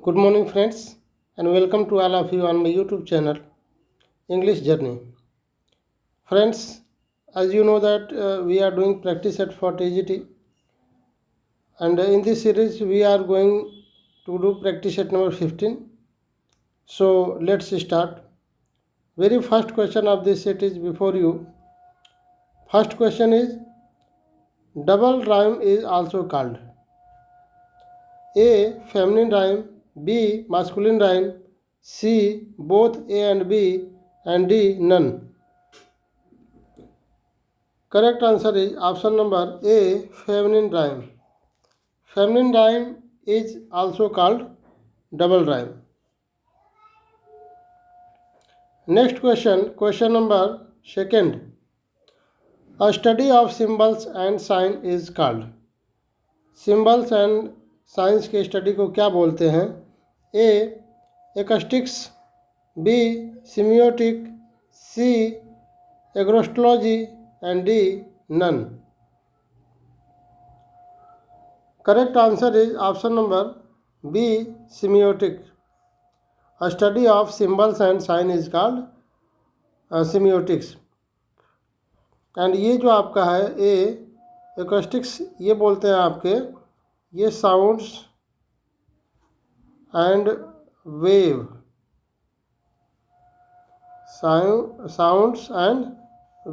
Good morning, friends, and welcome to all of you on my YouTube channel, English Journey. Friends, as you know that we are doing practice at for TGT, and in this series we are going to do practice at number 15. So let's start. Very first question of this set is before you. First question is, double rhyme is also called A. Feminine rhyme, B. Masculine rhyme, C. Both A and B, and D. None. Correct answer is option number A, feminine rhyme. Feminine rhyme is also called double rhyme. Next question number second. A study of symbols and sign is called. Symbols and signs के study को क्या बोलते हैं? A. Acoustics, B. Semiotic, C. Agrostology, and D. None. Correct answer is option number B. Semiotic. A study of symbols and sign is called semiotics. And ये जो आपका है ए एक्वेस्टिक्स, ये बोलते हैं आपके ये sounds and wave, sounds and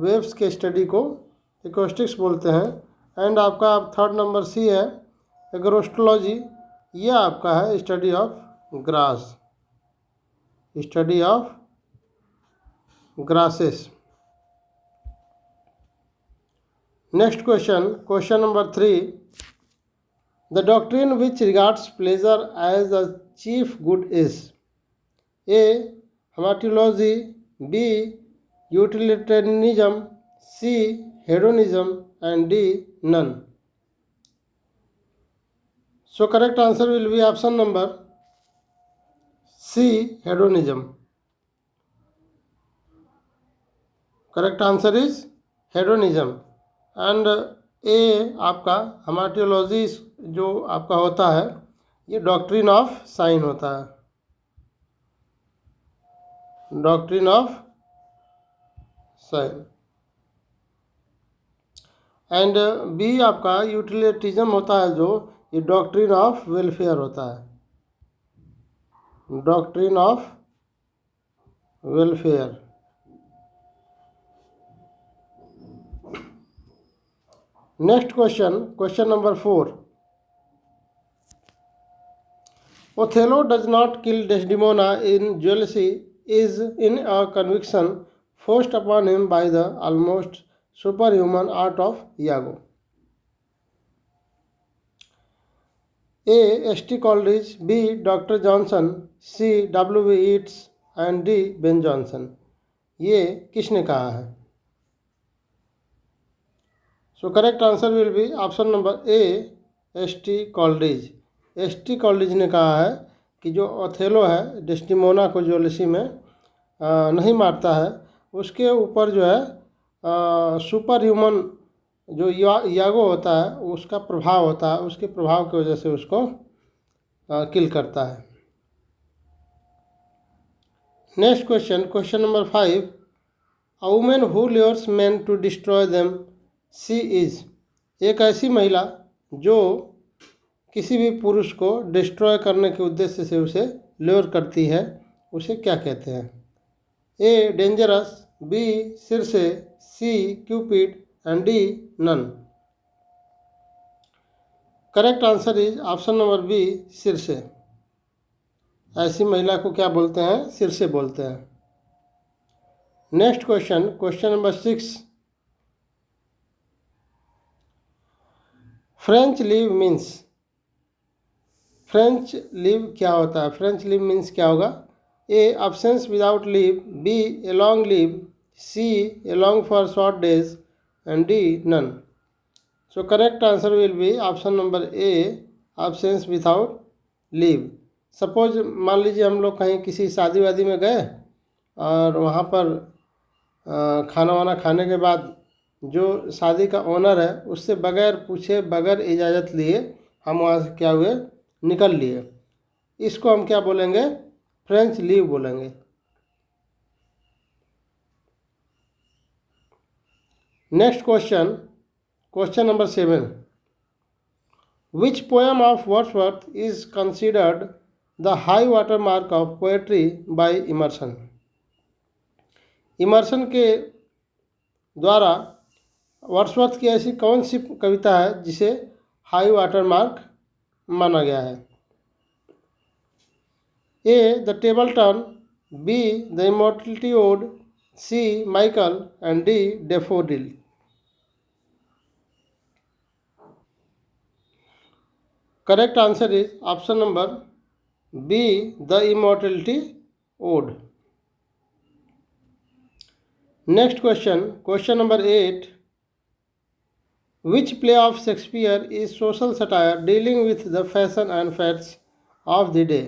waves के स्टडी को एक्वेस्टिक्स बोलते हैं. एंड आपका थर्ड नंबर सी है एग्रोस्टोलॉजी, ये आपका है study of grass, study of grasses. Next question number 3. The doctrine which regards pleasure as the chief good is A. Hamartiology, B. Utilitarianism, C. Hedonism, and D. None. So correct answer will be option number C. Hedonism. Correct answer is hedonism. And a आपका hamartiology जो आपका होता है ये doctrine of sign होता है, doctrine of sign. And B आपका utilitarianism होता है, जो ये डॉक्ट्रिन ऑफ वेलफेयर होता है, doctrine of welfare. Next question number 4. Othello does not kill Desdemona in jealousy is in a conviction forced upon him by the almost superhuman art of Iago. A. S.T. Coleridge, B. Dr. Johnson, C. W. Yeats, and D. Ben Jonson. ये किसने कहा है? So correct answer will be option number A, S.T. Coleridge. S.T. Coleridge ने कहा है कि जो Othello है डेस्टिमोना को जेलसी में नहीं मारता है, उसके ऊपर जो है सुपर ह्यूमन जो यागो होता है उसका प्रभाव होता है, उसके प्रभाव की वजह से उसको किल करता है. Next question number 5. A women who lures man to destroy them she is. एक ऐसी महिला जो किसी भी पुरुष को डिस्ट्रॉय करने के उद्देश्य से उसे ल्योर करती है, उसे क्या कहते हैं? A. Dangerous, B. Circe, C. Cupid, and D. None. Correct answer is option number B, Circe. ऐसी महिला को क्या बोलते हैं? सिरसे बोलते हैं. Next question number 6. French leave means. French leave क्या होता है? फ्रेंच लीव मीन्स क्या होगा? A. Absence without leave, B. A long leave, C. A long for short days, and D. None. So correct answer will be option number A, absence without leave. Suppose मान लीजिए हम लोग कहीं किसी शादी वादी में गए और वहाँ पर खाना वाना खाने के बाद जो शादी का ओनर है उससे बगैर पूछे बगैर इजाज़त लिए हम वहाँ से क्या हुए, निकल लिए. इसको हम क्या बोलेंगे? फ्रेंच लीव बोलेंगे। Next question, question number 7, which poem of Wordsworth is considered the high water mark of poetry by Emerson? Emerson के द्वारा वर्ड्सवर्थ की ऐसी कौन सी कविता है जिसे हाई वाटर मार्क माना गया है? A the Table Turned, B the Immortality Ode, C Michael and D Daffodil. Correct answer is option number B the Immortality Ode. Next question, question number 8, which play of Shakespeare is social satire dealing with the fashion and fads of the day?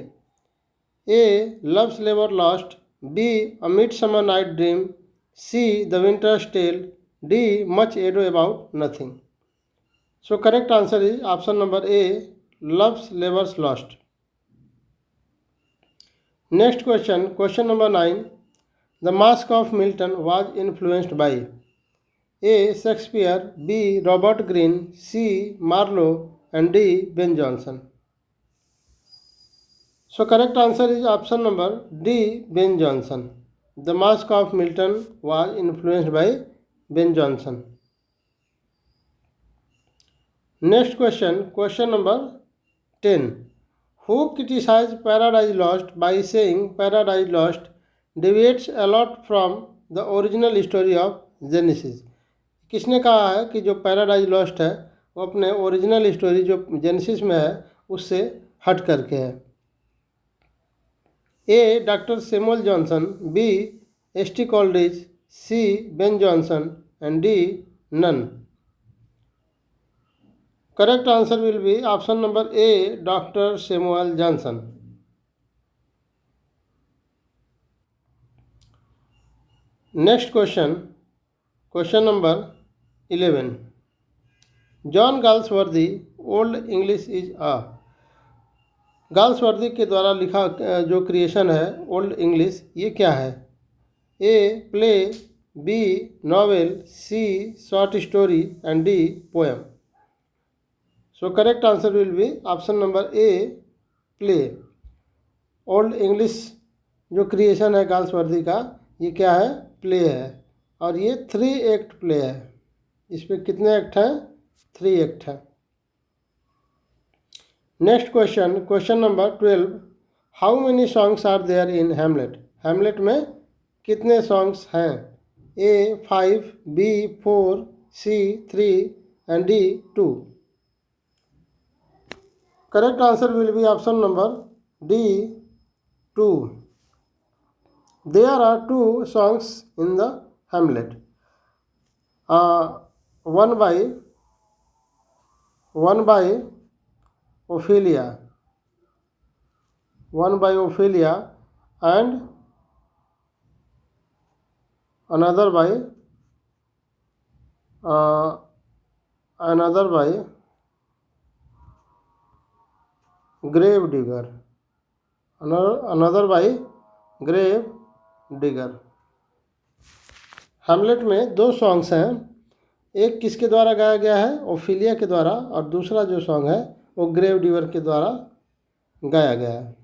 A. Love's Labour Lost, B. A Midsummer Night Dream, C. The Winter's Tale, D. Much Ado About Nothing. So correct answer is option number A, Love's Labour Lost. Next question, question number 9, the Masque of Milton was influenced by A. Shakespeare, B. Robert Greene, C. Marlowe and D. Ben Jonson. So correct answer is option number D, Ben Jonson. The Masque of Milton was influenced by Ben Jonson. Next question, question number 10. Who criticized Paradise Lost by saying Paradise Lost deviates a lot from the original story of Genesis? किसने कहा है कि जो paradise lost है वो अपने original story जो genesis में है उससे हट करके है? A doctor Samuel Johnson, B S T. Coleridge, C Ben Jonson and D none. Correct answer will be option number A, doctor Samuel Johnson. Next question, question number 11, John Galsworthy Old English is a. Galsworthy के द्वारा लिखा जो creation है old English, ये क्या है? A play, B novel, C short story and D poem. So correct answer will be option number A, play. Old English जो creation है गाल्सवर्दी का, ये क्या है? प्ले है, और ये 3 एक्ट प्ले है। इसमें कितने एक्ट हैं? 3 एक्ट हैं। Next question, question number 12, how many songs are there in Hamlet? Hamlet में कितने सॉन्ग्स हैं? A 5, B 4, C 3 and D 2। Correct answer will be option number D, 2। There are 2 songs in the Hamlet, one by Ophelia, and another by Grave Digger, another by Grave Digger। हेमलेट में 2 songs हैं, एक किसके द्वारा गाया गया है? Ophelia के द्वारा, और दूसरा जो सॉन्ग है वो ग्रेव डिगर के द्वारा गाया गया है।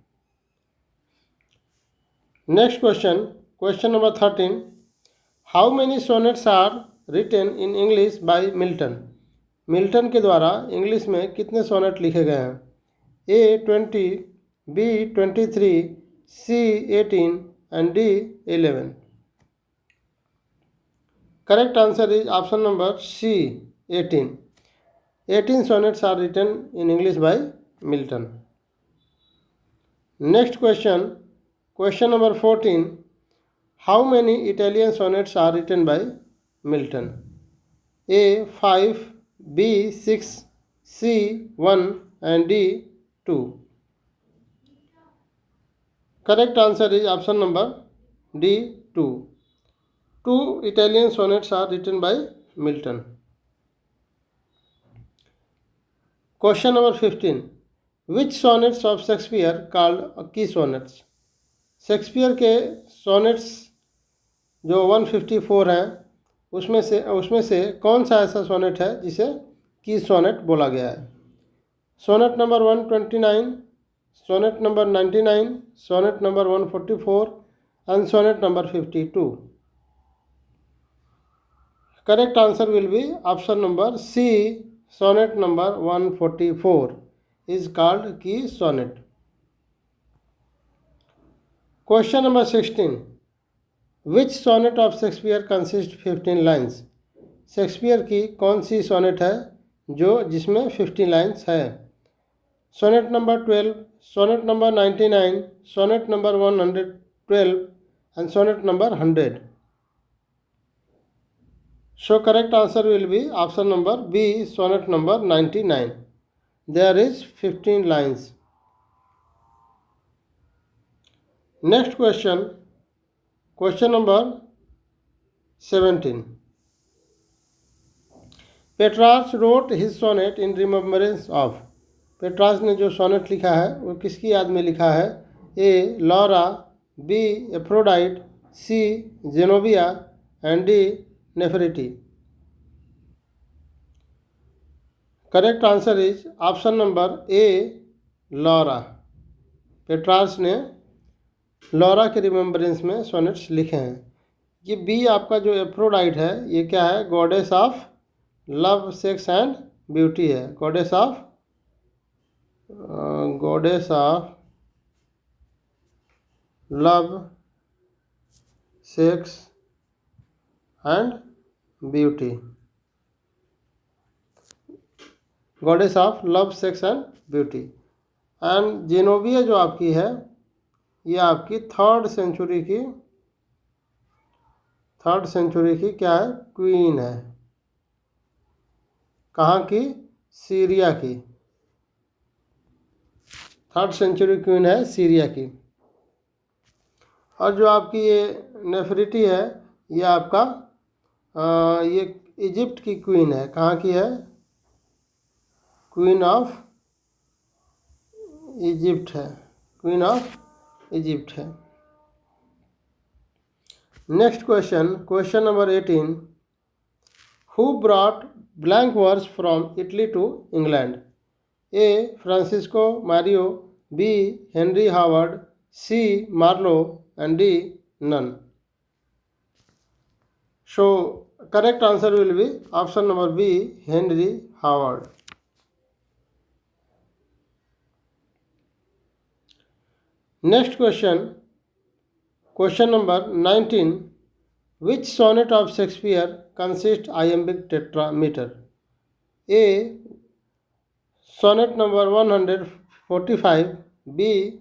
Next question, question number 13, how many sonnets are written in English by Milton? Milton के द्वारा इंग्लिश में कितने सोनेट लिखे गए हैं? A 20, B 23, C 18 and D 11। Correct answer is option number C, 18. 18 sonnets are written in English by Milton. Next question, question number 14, how many Italian sonnets are written by Milton? A 5, B 6, C 1 and D 2। Correct answer is option number D, 2. 2 Italian sonnets are written by Milton. Question number 15, which sonnets of Shakespeare called की sonnets. Shakespeare के sonnets जो 154 हैं उसमें से कौन सा ऐसा sonnet है जिसे की सोनेट बोला गया है। Sonnet number 129, sonnet number 99, sonnet number 144 and sonnet number 52। Correct answer will be option number C, sonnet number 144 is called की sonnet. Question number 16, which sonnet of Shakespeare consist 15 lines. Shakespeare की कौन सी sonnet है जिसमें 15 lines है। Sonnet number 12, sonnet number 99, sonnet number 112 and sonnet number 100। So correct answer will be option number B, sonnet number 99. There is 15 lines. Next question, question number 17. Petrarch wrote his sonnet in remembrance of। पेट्रार्च ने जो sonnet लिखा है वो किसकी याद में लिखा है। A Laura, B Aphrodite, C Zenobia and D Nefertiti. Correct answer is option number A Laura. Petrarch ने लॉरा के रिमेम्बरेंस में सोनेट्स लिखे हैं। ये बी आपका जो एफ्रोडाइट है ये क्या है, goddess of love sex and beauty है। Goddess of love sex and beauty. Goddess of love sex and beauty. And Zenobia जो आपकी है ये आपकी थर्ड सेंचुरी की क्या है, क्वीन है। कहाँ की, सीरिया की। थर्ड सेंचुरी क्वीन है सीरिया की। और जो आपकी ये नेफरिटी है ये आपका ये इजिप्ट की क्वीन है। कहाँ की है, क्वीन ऑफ इजिप्ट है, क्वीन ऑफ इजिप्ट है। Next question, question number 18, who brought blank verse from Italy to England. A Francisco Mario, B Henry Howard, C Marlowe and D none. So correct answer will be option number B, Henry Howard. Next question, question number 19, which sonnet of Shakespeare consist iambic tetrameter. A sonnet number 145, B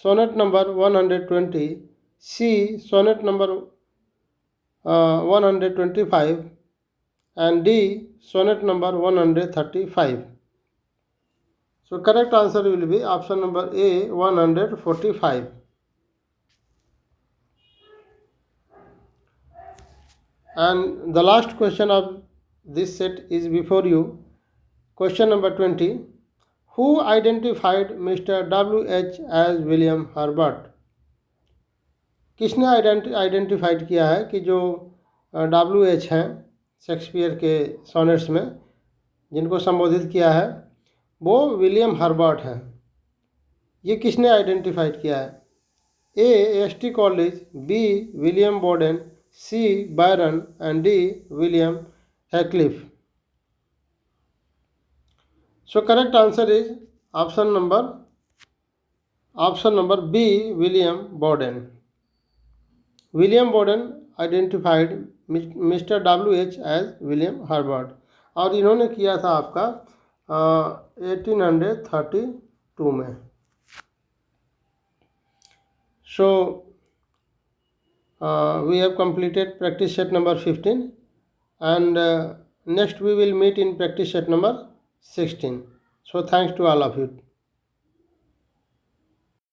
sonnet number 120, C sonnet number 125 and D sonnet number 135। So correct answer will be option number A, 145. And the last question of this set is before you. Question number 20. Who identified Mr. W.H. as William Herbert? किसने identified किया है कि जो WH हैं Shakespeare के sonnets में जिनको संबोधित किया है वो विलियम हर्बर्ट हैं। ये किसने आइडेंटिफाइड किया है। A S T. Coleridge, B William Boaden, C Byron and D William Heathcliff. So correct answer is option number B, William Boaden. William Boaden identified mister W.H. As William Herbert और इन्होंने किया था आपका 1832 में। So we have completed practice set number 15 and next we will meet in practice set number 16. So thanks to all of you.